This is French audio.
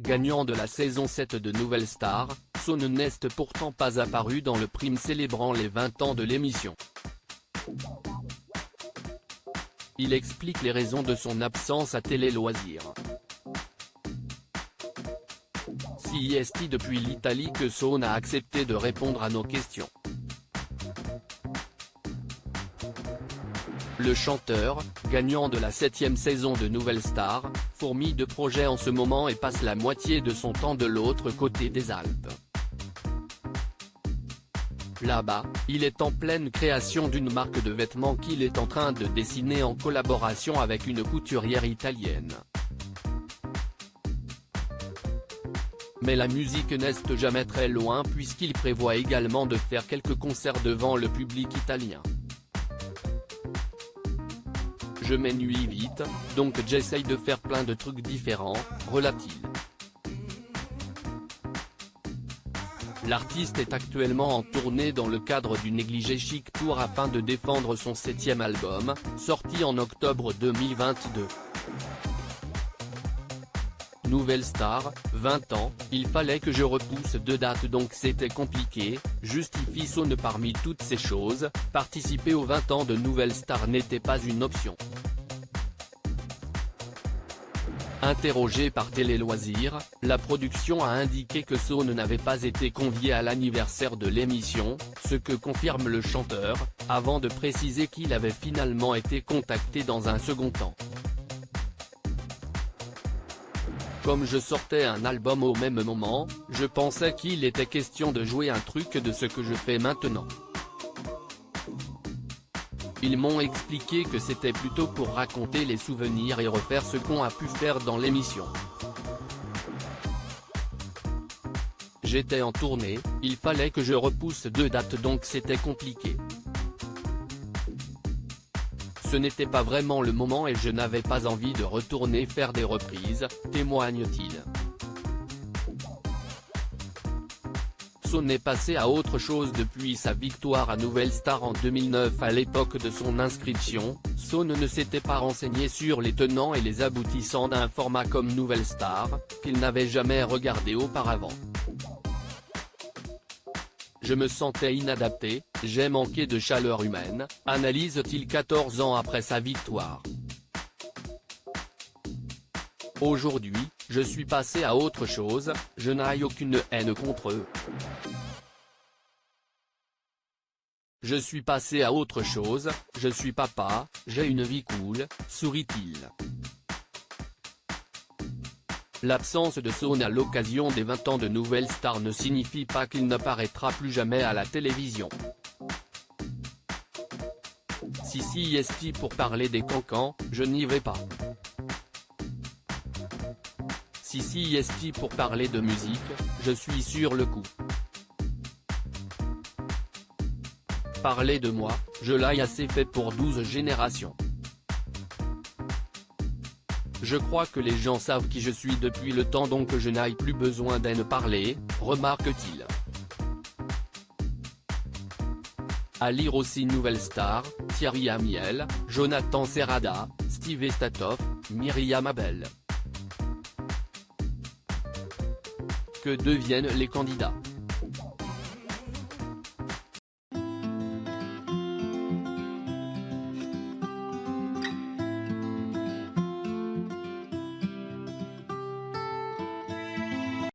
gagnant de la saison 7 de Nouvelle Star, Son n'est pourtant pas apparu dans le prime célébrant les 20 ans de l'émission. Il explique les raisons de son absence à Télé Loisirs. C'est depuis l'Italie que Son a accepté de répondre à nos questions. Le chanteur, gagnant de la 7e saison de Nouvelle Star, fourmille de projets en ce moment et passe la moitié de son temps de l'autre côté des Alpes. Là-bas, il est en pleine création d'une marque de vêtements qu'il est en train de dessiner en collaboration avec une couturière italienne. Mais la musique n'est jamais très loin puisqu'il prévoit également de faire quelques concerts devant le public italien. Je m'ennuie vite, donc j'essaye de faire plein de trucs différents, relate-t-il. L'artiste est actuellement en tournée dans le cadre du Négligé Chic Tour afin de défendre son 7e album, sorti en octobre 2022. Nouvelle Star, 20 ans, il fallait que je repousse 2 dates donc c'était compliqué, justifie Son parmi toutes ces choses, participer aux 20 ans de Nouvelle Star n'était pas une option. Interrogé par Télé Loisirs, la production a indiqué que Son n'avait pas été convié à l'anniversaire de l'émission, ce que confirme le chanteur, avant de préciser qu'il avait finalement été contacté dans un second temps. Comme je sortais un album au même moment, je pensais qu'il était question de jouer un truc de ce que je fais maintenant. Ils m'ont expliqué que c'était plutôt pour raconter les souvenirs et refaire ce qu'on a pu faire dans l'émission. J'étais en tournée, il fallait que je repousse 2 dates donc c'était compliqué. Ce n'était pas vraiment le moment et je n'avais pas envie de retourner faire des reprises, témoigne-t-il. Son est passé à autre chose depuis sa victoire à Nouvelle Star en 2009. À l'époque de son inscription, Son ne s'était pas renseigné sur les tenants et les aboutissants d'un format comme Nouvelle Star, qu'il n'avait jamais regardé auparavant. Je me sentais inadapté, j'ai manqué de chaleur humaine, analyse-t-il 14 ans après sa victoire. Aujourd'hui, je suis passé à autre chose, je n'ai aucune haine contre eux. Je suis passé à autre chose, je suis papa, j'ai une vie cool, sourit-il. L'absence de Son à l'occasion des 20 ans de Nouvelle Star ne signifie pas qu'il n'apparaîtra plus jamais à la télévision. Si pour parler des cancans, je n'y vais pas. Si pour parler de musique, je suis sur le coup. Parler de moi, je l'ai assez fait pour 12 générations. Je crois que les gens savent qui je suis depuis le temps donc je n'ai plus besoin d'en parler, remarque-t-il. À lire aussi Nouvelle Star, Thierry Amiel, Jonathan Serrada, Steve Estatoff, Myriam Abel. Que deviennent les candidats ?